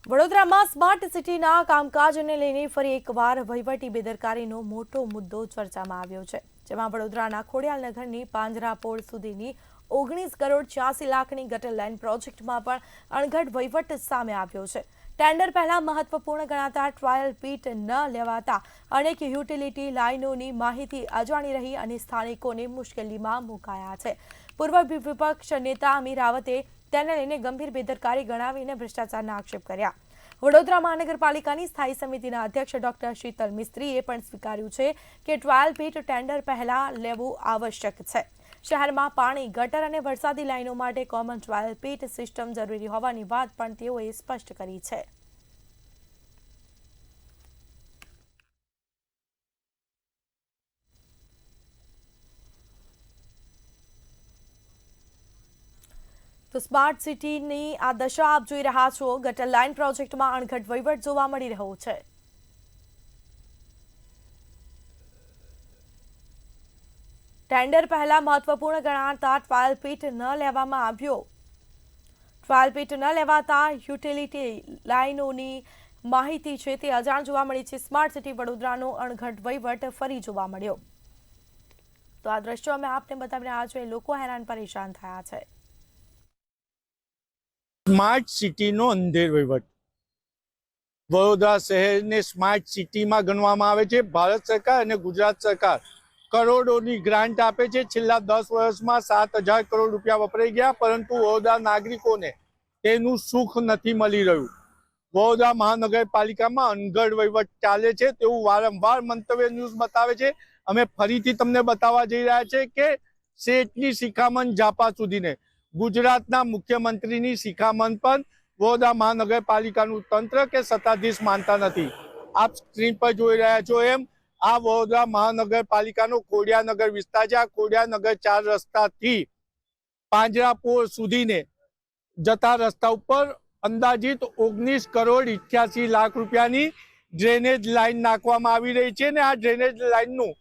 વડોદરામાં સ્માર્ટ સિટીના કામકાજને લઈને ફરી એકવાર વહીવટી બેદરકારીનો મોટો મુદ્દો ચર્ચામાં આવ્યો છે, જેમાં વડોદરાના ખોડિયાલનગરની પાંજરાપોળ સુધીની 19 કરોડ 86 લાખની ગટર લાઇન પ્રોજેક્ટમાં પણ અણઘડ વહીવટ સામે આવ્યો છે. ટેન્ડર પહેલા મહત્વપૂર્ણ ગણાતા ટ્રાયલ પીટ ન લેવાતા અનેક યુટિલિટી લાઇનોની માહિતી અજાણી રહી અને સ્થાનિકોને મુશ્કેલીમાં મુકાયા છે. પૂર્વ વિપક્ષ નેતા અમીર રાવતે તેને લઈને ગંભીર બેદરકારી ગણાવીને ભ્રષ્ટાચારના આક્ષેપ કર્યા. વડોદરા મહાનગરપાલિકાની સ્થાયી સમિતિના અધ્યક્ષ ડોક્ટર શીતલ મિસ્ત્રીએ પણ સ્વીકાર્યું છે કે ટ્રાયલ પીટ ટેન્ડર પહેલા લેવું આવશ્યક છે. શહેરમાં પાણી, ગટર અને વરસાદી લાઇનો માટે કોમન ટ્રાયલ પીટ સિસ્ટમ જરૂરી હોવાની વાત પણ તેઓએ સ્પષ્ટ કરી છે. તો સ્માર્ટ સિટીની આ દશા આપ જોઈ રહ્યા છો. ગટર લાઇન પ્રોજેક્ટમાં અણઘડ વહીવટ જોવા મળી રહ્યો છે. ટેન્ડર પહેલા મહત્વપૂર્ણ ગણાતા ટ્રાયલ પીટ ન લેવામાં આવ્યો. ટ્રાયલ પીટ ન લેવાતા યુટિલિટી લાઇનોની માહિતી છે તે અજાણ જોવા મળી છે. સ્માર્ટ સિટી વડોદરાનો અણઘડ વહીવટ ફરી જોવા મળ્યો. તો આ દ્રશ્યો અમે આપને બતાવી રહ્યા છીએ. લોકો હેરાન પરેશાન થયા છે. સ્માર્ટ સિટીનો અંધેર વહીવટ. વડોદરા શહેરને સ્માર્ટ સિટીમાં ગણવામાં આવે છે. ભારત સરકાર અને ગુજરાત સરકાર કરોડોની ગ્રાન્ટ આપે છે. છેલ્લા 10 વર્ષમાં 7,000 કરોડ રૂપિયા વપરાઈ ગયા, પરંતુ વડોદરા નાગરિકોને તેનું સુખ નથી મળી રહ્યું. વડોદરા મહાનગરપાલિકામાં અણઘડ વહીવટ ચાલે છે તેવું વારંવાર મંતવ્ય ન્યૂઝ બતાવે છે. અમે ફરીથી તમને બતાવવા જઈ રહ્યા છે કે શેઠની શિખામણ જાપા સુધીને ગુજરાતના મુખ્યમંત્રીની શિખામણ પણ વડોદરા મહાનગરપાલિકાનું તંત્ર કે સત્તાધીશ માનતા નથી. આપ સ્ક્રીન પર જોઈ રહ્યા છો એમ આ વડોદરા મહાનગરપાલિકાનો ખોડિયાનગર વિસ્તાર છે. આ ખોડિયાનગર 4 રસ્તાથી પાંજરાપોળ સુધીને જતા રસ્તા ઉપર અંદાજિત 19 કરોડ 88 લાખ રૂપિયાની ડ્રેનેજ લાઇન નાખવામાં આવી રહી છે ને આ ડ્રેનેજ લાઇનનું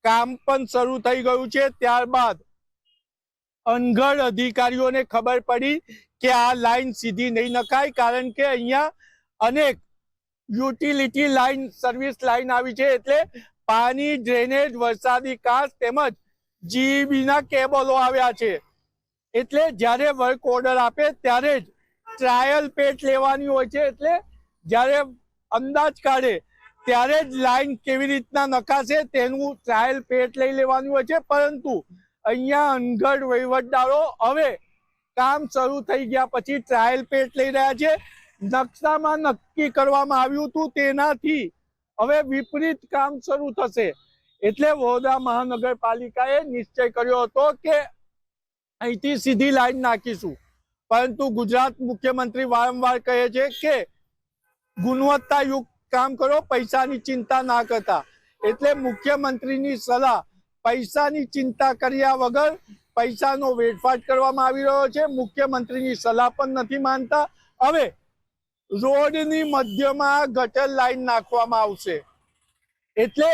કામ પણ શરૂ થઈ ગયું છે. ત્યારબાદ અણઘડ અધિકારીઓને ખબર પડી કે આ લાઈન સીધી નહીં નખાય, કારણ કે અહીંયા અનેક યુટિલિટી લાઈન, સર્વિસ લાઈન આવી છે. એટલે પાણી, ડ્રેનેજ, વરસાદી કાંસ તેમજ જીબીના કેબલો આવ્યા છે. એટલે જ્યારે વર્ક ઓર્ડર આપે ત્યારે જ ટ્રાયલ પેટ લેવાની હોય છે. એટલે જ્યારે અંદાજ કાઢે ત્યારે જ લાઈન કેવી રીતના નખાશે તેનું ટ્રાયલ પેટ લઈ લેવાનું હોય છે. પરંતુ અહીંયા અણઘડ વહીવટદારો હવે કામ શરૂ થઈ ગયા પછી ટ્રાયલ પેટ લઈ રહ્યા છે. નકશામાં નક્કી કરવામાં આવ્યું હતું તેનાથી હવે વિપરીત કામ શરૂ થશે. એટલે વડોદરા મહાનગરપાલિકાએ નિશ્ચય કર્યો હતો કે અહીંથી સીધી લાઈન નાખીશું, પરંતુ ગુજરાત મુખ્યમંત્રી વારંવાર કહે છે કે ગુણવત્તાયુક્ત કામ કરો, પૈસાની ચિંતા ના કરતા. એટલે મુખ્યમંત્રીની સલાહ પૈસાની ચિંતા કર્યા વગર પૈસાનો વેડફાટ કરવામાં આવી રહ્યો છે. મુખ્યમંત્રીની સલાહ પણ નથી માનતા. હવે રોડની મધ્યમાં ગટર લાઈન નાખવામાં આવશે. એટલે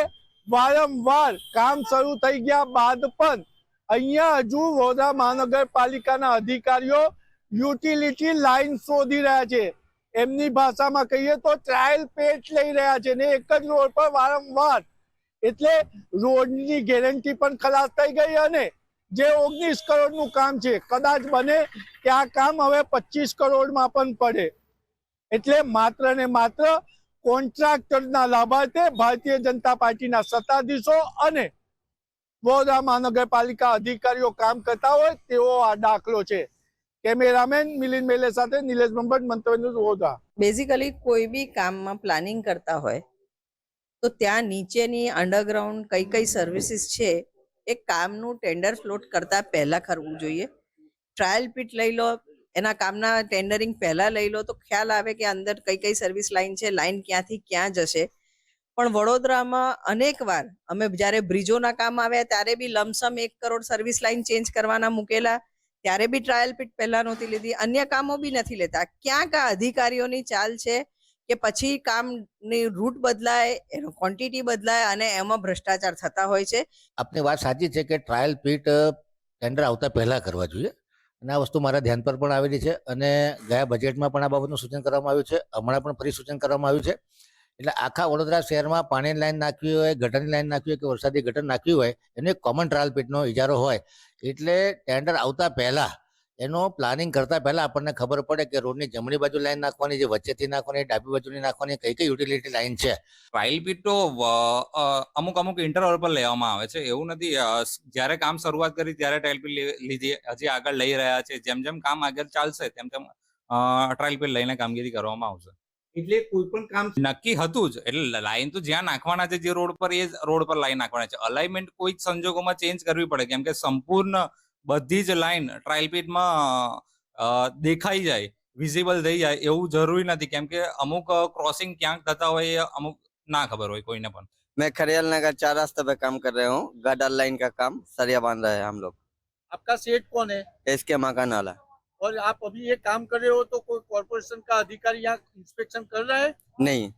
વારંવાર કામ શરૂ થઈ ગયા બાદ પણ અહીંયા હજુ વડોદરા મહાનગરપાલિકાના અધિકારીઓ યુટિલિટી લાઈન શોધી રહ્યા છે. એમની ભાષામાં કહીએ તો ટ્રાયલ પેટ લઈ રહ્યા છે ને એક જ રોડ પર વારંવાર. એટલે રોડની ગેરંટી પણ ખલાસ થઈ ગઈ અને જે 19 કરોડનું કામ છે કદાચ બને કે આ કામ હવે 25 કરોડમાં પણ પડે. એટલે માત્ર ને માત્ર કોન્ટ્રાક્ટરના લાભાર્થે ભારતીય જનતા પાર્ટીના સત્તાધીશો અને વડોદરા મહાનગરપાલિકા અધિકારીઓ કામ કરતા હોય તેવો આ દાખલો છે. કેમેરામેન મિલિંદ મેલે સાથે નિલેશ બ્રહ્મભટ્ટ, મંતવ્ય ન્યૂઝ, વડોદરા. બેઝિકલી કોઈ બી કામમાં પ્લાનિંગ કરતા હોય તો ત્યાં નીચેની અંડરગ્રાઉન્ડ કઈ કઈ સર્વિસીસ છે એ કામનું ટેન્ડર ફ્લોટ કરતા પહેલા કરવું જોઈએ. ટ્રાયલ પીટ લઈ લો, એના કામના ટેન્ડરિંગ પહેલા લઈ લો તો ખ્યાલ આવે કે અંદર કઈ કઈ સર્વિસ લાઈન છે, લાઈન ક્યાંથી ક્યાં જશે. પણ વડોદરામાં અનેક વાર અમે જ્યારે બ્રિજોના કામ આવ્યા ત્યારે બી lumpsum 1 crore service line change કરવાના મૂકેલા, ત્યારે બી ટ્રાયલ પીટ પહેલા નહોતી લીધી. અન્ય કામો બી નથી લેતા. ક્યાંક આ અધિકારીઓની ચાલ છે કે પછી કામની રૂટ બદલાય, એનો ક્વોન્ટિટી બદલાય અને એમાં ભ્રષ્ટાચાર થતા હોય છે. આપની વાત સાચી છે કે ટ્રાયલ પીટ ટેન્ડર આવતા પહેલા કરવા જોઈએ. અને આ વસ્તુ મારા ધ્યાન પર પણ આવેલી છે અને ગયા બજેટમાં પણ આ બાબતનું સૂચન કરવામાં આવ્યું છે. હમણાં પણ ફરી સૂચન કરવામાં આવ્યું છે. એટલે આખા વડોદરા શહેરમાં પાણીની લાઈન નાખવી હોય, ગટરની લાઈન નાખવી હોય કે વરસાદી ગટર નાખવી હોય, એનો એક કોમન ટ્રાયલ પીટનો ઇજારો હોય. એટલે ટેન્ડર આવતા પહેલા એનો પ્લાનિંગ કરતા પહેલા આપણને ખબર પડે કે રોડની જમણી બાજુ લાઈન નાખવાની, જે વચ્ચેથી નાખવાની, ડાબી બાજુની નાખવાની, કઈ કઈ યુટિલિટી લાઈન છે. ટ્રાયલ પીટ તો અમુક ઇન્ટરવલ પર લેવામાં આવે છે. એવું નથી જ્યારે કામ શરૂઆત કરી ત્યારે ટ્રાયલ પીટ લીધી, હજી આગળ લઈ રહ્યા છે. જેમ જેમ કામ આગળ ચાલશે તેમ તેમ ટ્રાયલ પીટ લઈને કામગીરી કરવામાં આવશે. એટલે કોઈ પણ કામ નક્કી હતું જ, એટલે લાઈન તો જ્યાં નાખવાના છે જે રોડ પર, એ જ રોડ પર લાઈન નાખવાના છે. અલાઇનમેન્ટ કોઈ જ સંજોગોમાં ચેન્જ કરવી પડે, કેમ કે સંપૂર્ણ બધી જ લાઈન ટ્રાયલ પીટમાં દેખાઈ જાય, વિઝિબલ થઈ જાય એવું જરૂરી નથી, કેમ કે અમુક ક્રોસિંગ ક્યાંક થતા હોય એ અમુક ના ખબર હોય કોઈને પણ. मैं खरियाल नगर 4 रास्ते पे काम कर रहे हूँ. गाडर लाइन का काम सरिया बांध रहे हैं हम लोग. आपका सेठ कौन है एसके मकान वाला. और आप अभी ये काम कर रहे हो तो कोई कॉर्पोरेशन का अधिकारी यहाँ इंस्पेक्शन कर रहा है? नहीं,